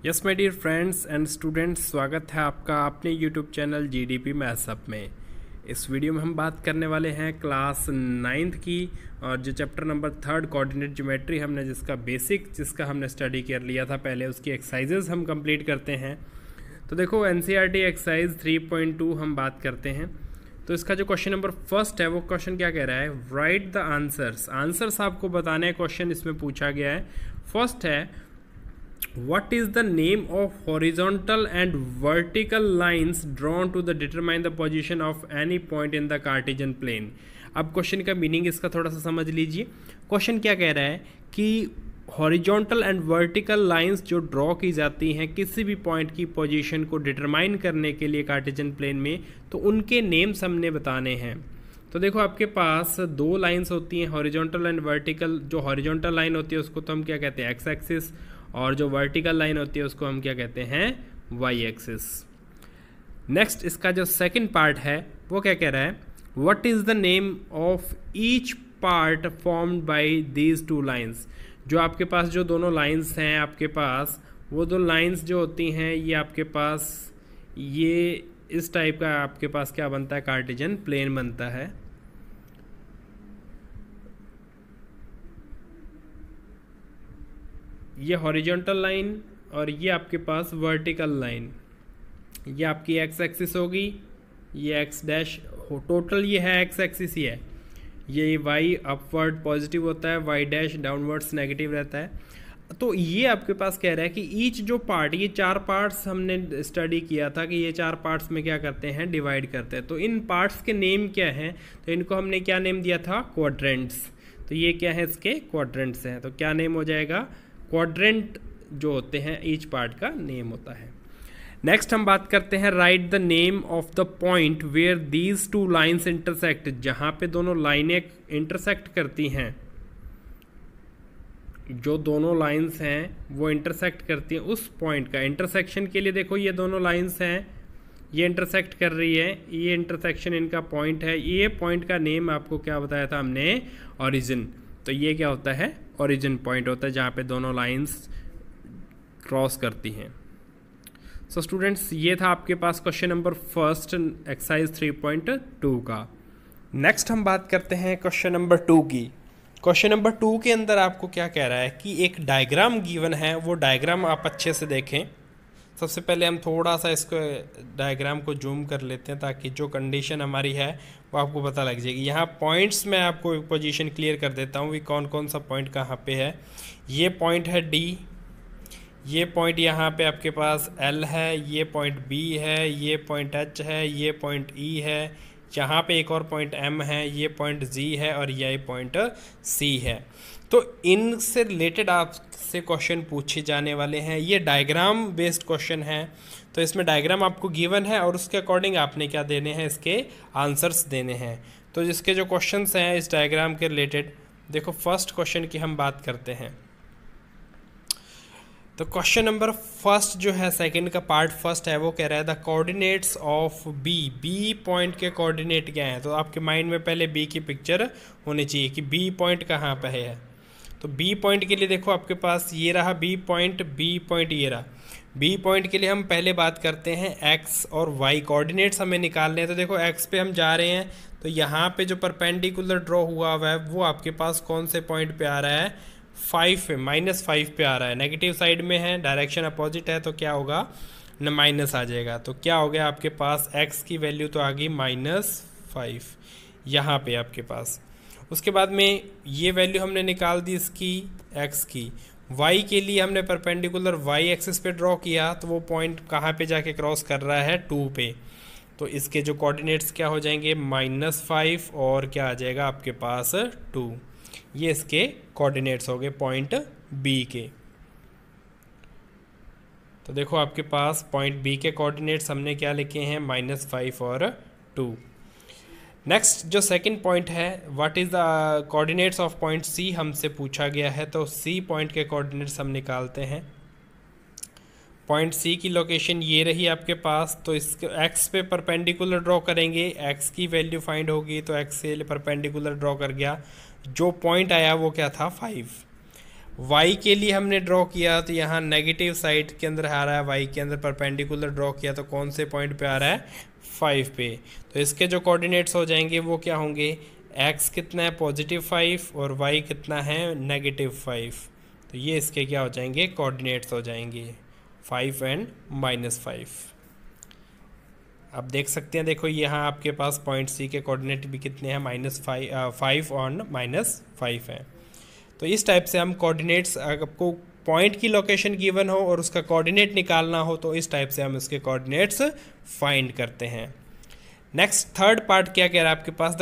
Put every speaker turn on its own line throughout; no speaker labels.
Yes my dear friends and students, स्वागत है आपका अपने YouTube channel GDP maths up में। इस वीडियो में हम बात करने वाले हैं क्लास 9th की और जो चैप्टर नंबर 3 कोऑर्डिनेट ज्योमेट्री हमने जिसका हमने स्टडी कर लिया था पहले, उसकी एक्सरसाइजेज हम कंप्लीट करते हैं। तो देखो एनसीईआरटी एक्सरसाइज 3.2 हम बात करते हैं। तो इसका जो क्वेश्चन नंबर फर्स्ट है वो क्वेश्चन क्या कह रहा है, राइट द आंसर्स आपको बताने हैं। क्वेश्चन इसमें पूछा गया है। फर्स्ट है what is the name of horizontal and vertical lines drawn to determine the position of any point in the Cartesian plane। अब क्वेश्चन का मीनिंग इसका थोड़ा सा समझ लीजिए। क्वेश्चन क्या कह रहा है कि हॉरिजॉन्टल एंड वर्टिकल लाइंस जो ड्रॉ की जाती हैं किसी भी पॉइंट की पोजीशन को डिटरमाइन करने के लिए कार्टेशियन प्लेन में, तो उनके नेम्स हमने बताने हैं। तो देखो आपके पास दो लाइंस होती हैं, हॉरिजॉन्टल एंड वर्टिकल। जो हॉरिजॉन्टल लाइन होती है उसको तो हम क्या कहते हैं, एक्स एक्सिस, और जो वर्टिकल लाइन होती है उसको हम क्या कहते हैं, वाई एक्सिस। नेक्स्ट इसका जो सेकंड पार्ट है वो क्या कह रहा है, what is the name of each part formed by these two lines. जो आपके पास जो दोनों लाइंस हैं आपके पास, वो दो लाइंस जो होती हैं ये आपके पास ये इस टाइप का आपके पास क्या बनता है, कार्टेशियन प्लेन बनता है। ये हॉरिजॉन्टल लाइन और ये आपके पास वर्टिकल लाइन, ये आपकी एक्स एक्सिस होगी, ये एक्स डैश टोटल ये है एक्स एक्सिस ही है। ये वाई अपवर्ड पॉजिटिव होता है, वाई डैश डाउनवर्ड्स नेगेटिव रहता है। तो ये आपके पास कह रहा है कि ईच जो पार्ट, ये चार पार्ट्स हमने स्टडी किया था कि ये चार पार्ट्स में क्या करते हैं, डिवाइड करते हैं। तो इन पार्ट्स के नेम क्या हैं, तो इनको हमने क्या नेम दिया था, क्वाड्रेंट्स। तो ये क्या है, इसके क्वाड्रेंट्स हैं। तो क्या नेम हो जाएगा, क्वाड्रेंट जो होते हैं ईच पार्ट का नेम होता है। नेक्स्ट हम बात करते हैं, right the name of the point where these two lines intersect. जहां पे दोनों लाइनें इंटरसेक्ट करती हैं, जो दोनों लाइंस हैं वो इंटरसेक्ट करती हैं, उस पॉइंट का इंटरसेक्शन के लिए देखो ये दोनों लाइंस हैं, ये इंटरसेक्ट कर रही है, ये इंटरसेक्शन इनका पॉइंट है। ये पॉइंट का नेम आपको क्या बताया था हमने, ओरिजिन। तो ये क्या होता है, ओरिजिन पॉइंट होता है जहाँ पे दोनों लाइंस क्रॉस करती हैं। सो स्टूडेंट्स, ये था आपके पास क्वेश्चन नंबर फर्स्ट एक्सरसाइज 3.2 का। नेक्स्ट हम बात करते हैं क्वेश्चन नंबर 2 की। क्वेश्चन नंबर 2 के अंदर आपको क्या कह रहा है कि एक डायग्राम गिवन है, वो डायग्राम आप अच्छे से देखें। सबसे पहले हम थोड़ा सा इसको डायग्राम को जूम कर लेते हैं ताकि जो कंडीशन हमारी है वो आपको पता लग जाएगी। यहाँ पॉइंट्स में आपको पोजीशन क्लियर कर देता हूँ कि कौन कौन सा पॉइंट कहाँ पे है। ये पॉइंट है डी, ये पॉइंट यहाँ पे आपके पास एल है, ये पॉइंट बी है, ये पॉइंट एच है, ये पॉइंट ई है, यहाँ पे एक और पॉइंट एम है, ये पॉइंट जी है और ये पॉइंट सी है। तो इनसे रिलेटेड आपसे क्वेश्चन पूछे जाने वाले हैं। ये डायग्राम बेस्ड क्वेश्चन है, तो इसमें डायग्राम आपको गिवन है और उसके अकॉर्डिंग आपने क्या देने हैं, इसके आंसर्स देने हैं। तो जिसके जो क्वेश्चंस हैं इस डायग्राम के रिलेटेड, देखो फर्स्ट क्वेश्चन की हम बात करते हैं। तो क्वेश्चन नंबर फर्स्ट जो है, सेकंड का पार्ट फर्स्ट है, वो कह रहा है the coordinates of B point के कोऑर्डिनेट क्या हैं। तो आपके माइंड में पहले बी की पिक्चर होनी चाहिए कि बी पॉइंट कहाँ पे है। तो बी पॉइंट के लिए देखो आपके पास ये रहा बी पॉइंट ये रहा। बी पॉइंट के लिए हम पहले बात करते हैं एक्स और वाई कोऑर्डिनेट्स हमें निकालने हैं। तो देखो एक्स पे हम जा रहे हैं, तो यहाँ पे जो परपेंडिकुलर ड्रॉ हुआ हुआ है वो आपके पास कौन से पॉइंट पे आ रहा है, 5 पे, -5 पे आ रहा है। नेगेटिव साइड में है, डायरेक्शन अपोजिट है, तो क्या होगा न माइनस आ जाएगा। तो क्या हो गया आपके पास, एक्स की वैल्यू तो आ गई -5 यहाँ पे आपके पास। उसके बाद में ये वैल्यू हमने निकाल दी इसकी एक्स की। वाई के लिए हमने परपेंडिकुलर वाई एक्सिस पे ड्रॉ किया, तो वो पॉइंट कहाँ पे जाके क्रॉस कर रहा है, 2 पे। तो इसके जो कोऑर्डिनेट्स क्या हो जाएंगे, -5 और क्या आ जाएगा आपके पास 2। ये इसके कोऑर्डिनेट्स हो गए पॉइंट बी के। तो देखो आपके पास पॉइंट बी के कोऑर्डिनेट्स हमने क्या लिखे हैं, -5 और 2। नेक्स्ट जो सेकंड पॉइंट है, what is the coordinates of point C, हमसे पूछा गया है। तो सी पॉइंट के कोऑर्डिनेट्स हम निकालते हैं। पॉइंट सी की लोकेशन ये रही आपके पास। तो इसके एक्स पे परपेंडिकुलर ड्रॉ करेंगे, एक्स की वैल्यू फाइंड होगी, तो एक्स से परपेंडिकुलर ड्रॉ कर गया। जो पॉइंट आया वो क्या था, 5। y के लिए हमने ड्रॉ किया तो यहाँ नेगेटिव साइड के अंदर आ रहा है, y के अंदर परपेंडिकुलर ड्रॉ किया तो कौन से पॉइंट पे आ रहा है, 5 पे। तो इसके जो कोऑर्डिनेट्स हो जाएंगे वो क्या होंगे, x कितना है +5 और y कितना है -5। तो ये इसके क्या हो जाएंगे, कोऑर्डिनेट्स हो जाएंगे 5 एंड -5। आप देख सकते हैं, देखो यहाँ आपके पास पॉइंट सी के कोऑर्डिनेट भी कितने हैं, -5 और -5 हैं। तो इस टाइप से हम कोऑर्डिनेट्स, आपको पॉइंट की लोकेशन गिवन हो और उसका कोऑर्डिनेट निकालना हो तो इस टाइप से हम उसके कोऑर्डिनेट्स फाइंड करते हैं। नेक्स्ट थर्ड पार्ट क्या कह रहा है आपके पास, the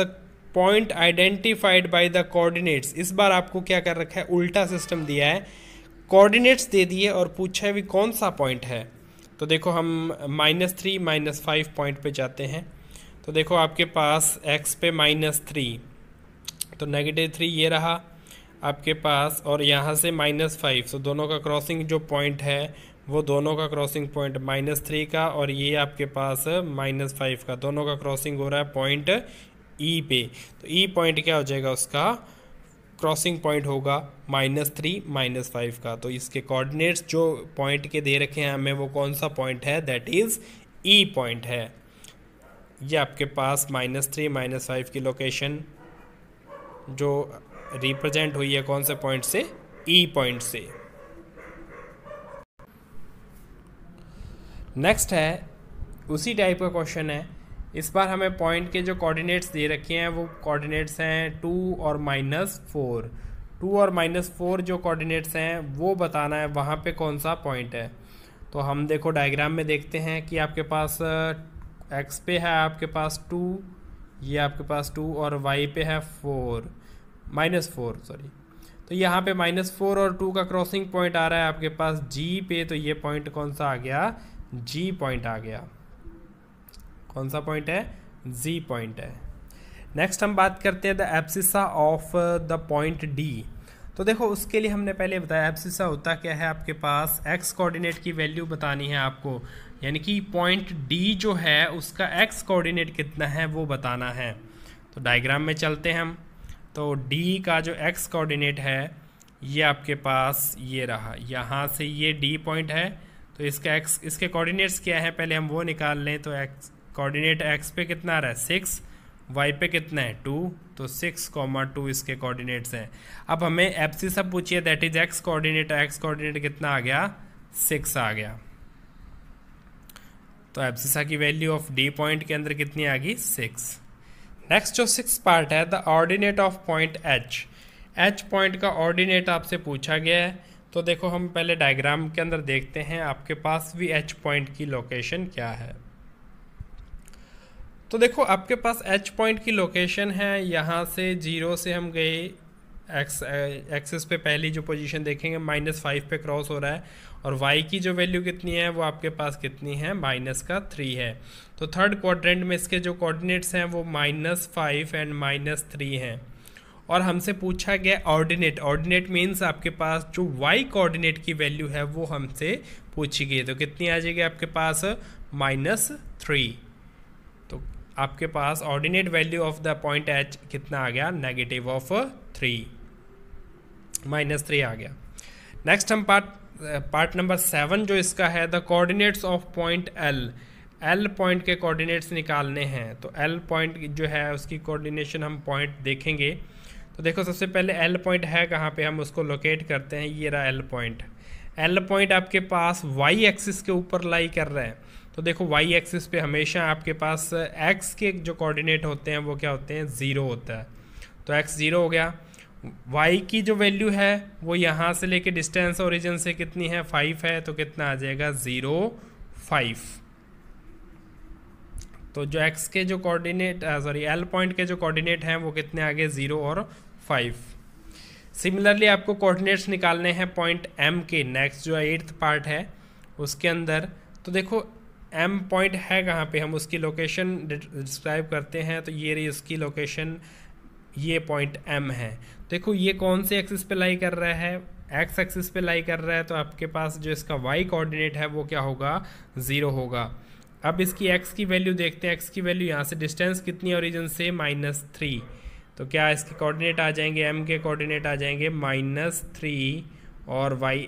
point identified by the coordinates. इस बार आपको क्या कर रखा है, उल्टा सिस्टम दिया है, कोऑर्डिनेट्स दे दिए और पूछा है भी कौन सा पॉइंट है। तो देखो हम -3 -5 पॉइंट पे जाते हैं। तो देखो आपके पास x पे -3 तो -3 ये रहा आपके पास, और यहाँ से -5, तो दोनों का क्रॉसिंग जो पॉइंट है वो दोनों का क्रॉसिंग पॉइंट -3 का और ये आपके पास -5 का, दोनों का क्रॉसिंग हो रहा है पॉइंट E पे। तो E पॉइंट क्या हो जाएगा, उसका क्रॉसिंग पॉइंट होगा -3 -5 का। तो इसके कोऑर्डिनेट्स जो पॉइंट के दे रखे हैं हमें वो कौन सा पॉइंट है, दैट इज़ E पॉइंट है। ये आपके पास -3 -5 की लोकेशन जो रिप्रेजेंट हुई है कौन से पॉइंट से, E पॉइंट से। नेक्स्ट है उसी टाइप का क्वेश्चन है, इस बार हमें पॉइंट के जो कोऑर्डिनेट्स दे रखे हैं वो कोऑर्डिनेट्स हैं 2 और -4। 2 और -4 जो कोऑर्डिनेट्स हैं वो बताना है वहाँ पे कौन सा पॉइंट है। तो हम देखो डायग्राम में देखते हैं कि आपके पास x पे है आपके पास 2, ये आपके पास 2 और y पे है -4 सॉरी। तो यहाँ पे -4 और 2 का क्रॉसिंग पॉइंट आ रहा है आपके पास G पे। तो ये पॉइंट कौन सा आ गया, G पॉइंट आ गया। कौन सा पॉइंट है, G पॉइंट है। नेक्स्ट हम बात करते हैं the abscissa of the point D। तो देखो उसके लिए हमने पहले बताया एब्सिसा होता क्या है, आपके पास x कोऑर्डिनेट की वैल्यू बतानी है आपको, यानी कि पॉइंट D जो है उसका x कोऑर्डिनेट कितना है वो बताना है। तो डायग्राम में चलते हैं हम। तो D का जो x कोऑर्डिनेट है ये आपके पास ये रहा, यहाँ से ये D पॉइंट है। तो इसका x, इसके कोऑर्डिनेट्स क्या है पहले हम वो निकाल लें। तो x कोऑर्डिनेट x पे कितना आ रहा है 6, y पे कितना है 2, तो 6,2 इसके कोऑर्डिनेट्स हैं। अब हमें एब्सिसा पूछिए, दैट इज x कोऑर्डिनेट कितना आ गया, 6 आ गया। तो एब्सिसा की वैल्यू ऑफ D पॉइंट के अंदर कितनी आ गई, 6। नेक्स्ट जो 6 पार्ट है the ordinate of point H point का ऑर्डिनेट आपसे पूछा गया है। तो देखो हम पहले डायग्राम के अंदर देखते हैं आपके पास भी H पॉइंट की लोकेशन क्या है। तो देखो आपके पास H पॉइंट की लोकेशन है, यहाँ से 0 से हम गए एक्सिस पे पहली जो पोजीशन देखेंगे -5 पे क्रॉस हो रहा है, और y की जो वैल्यू कितनी है वो आपके पास कितनी है, -3 है। तो थर्ड क्वाड्रेंट में इसके जो कोऑर्डिनेट्स हैं वो -5 एंड -3 हैं। और हमसे पूछा गया ऑर्डिनेट मीन्स आपके पास जो y कोऑर्डिनेट की वैल्यू है वो हमसे पूछी गई। तो कितनी आ जाएगी आपके पास, -3। तो आपके पास ordinate value of the point H कितना आ गया, -3 -3 आ गया। नेक्स्ट हम पार्ट नंबर 7 जो इसका है the coordinates of point L point के कोऑर्डिनेट्स निकालने हैं। तो L पॉइंट जो है उसकी कोऑर्डिनेशन हम पॉइंट देखेंगे। तो देखो सबसे पहले L पॉइंट है कहाँ पे, हम उसको लोकेट करते हैं, ये रहा L पॉइंट आपके पास y एक्सिस के ऊपर लाई कर रहा है। तो देखो y एक्सिस पे हमेशा आपके पास x के जो कोऑर्डिनेट होते हैं वो क्या होते हैं, 0 होता है। तो x 0 हो गया। y की जो वैल्यू है वो यहाँ से लेके डिस्टेंस ओरिजिन से कितनी है, 5 है। तो कितना आ जाएगा, 0 5। तो जो x के जो कोऑर्डिनेट L पॉइंट के जो कोऑर्डिनेट हैं वो कितने आ गए, 0 और 5। सिमिलरली आपको कोऑर्डिनेट्स निकालने हैं पॉइंट M के। नेक्स्ट जो 8th पार्ट है उसके अंदर, तो देखो M पॉइंट है कहाँ पे, हम उसकी लोकेशन डिस्क्राइब करते हैं। तो ये रही उसकी लोकेशन, ये पॉइंट M है। देखो ये कौन से एक्सिस पे लाई कर रहा है, x एक्सिस पे लाई कर रहा है। तो आपके पास जो इसका y कोऑर्डिनेट है वो क्या होगा, 0 होगा। अब इसकी x की वैल्यू देखते हैं। x की वैल्यू यहाँ से डिस्टेंस कितनी है ओरिजिन से, -3। तो क्या इसके कोऑर्डिनेट आ जाएंगे, m के कोऑर्डिनेट आ जाएंगे -3 और y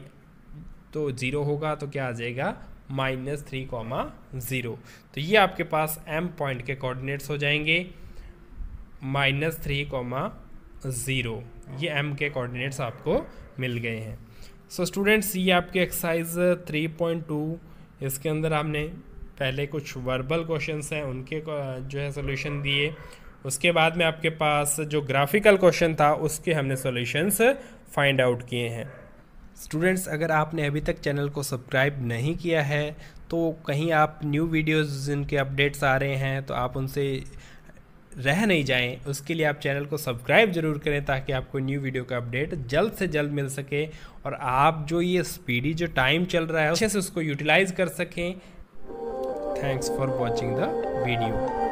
तो 0 होगा तो क्या आ जाएगा -3, 0। तो ये आपके पास m पॉइंट के कोऑर्डिनेट्स हो जाएंगे, -3, 0। ये m के कोऑर्डिनेट्स आपको मिल गए हैं। सो स्टूडेंट्स, ये आपके एक्सरसाइज 3.2, इसके अंदर हमने पहले कुछ वर्बल क्वेश्चंस हैं उनके जो है सॉल्यूशन दिए। उसके बाद में आपके पास जो ग्राफिकल क्वेश्चन था उसके हमने सॉल्यूशंस फाइंड आउट किए हैं। स्टूडेंट्स, अगर आपने अभी तक चैनल को सब्सक्राइब नहीं किया है तो कहीं आप न्यू वीडियोस जिनके अपडेट्स आ रहे हैं तो आप उनसे रह नहीं जाएं, उसके लिए आप चैनल को सब्सक्राइब जरूर करें ताकि आपको न्यू वीडियो का अपडेट जल्द से जल्द मिल सके और आप जो ये स्पीडी जो टाइम चल रहा है अच्छे से उसको यूटिलाइज कर सकें। Thanks for watching the video.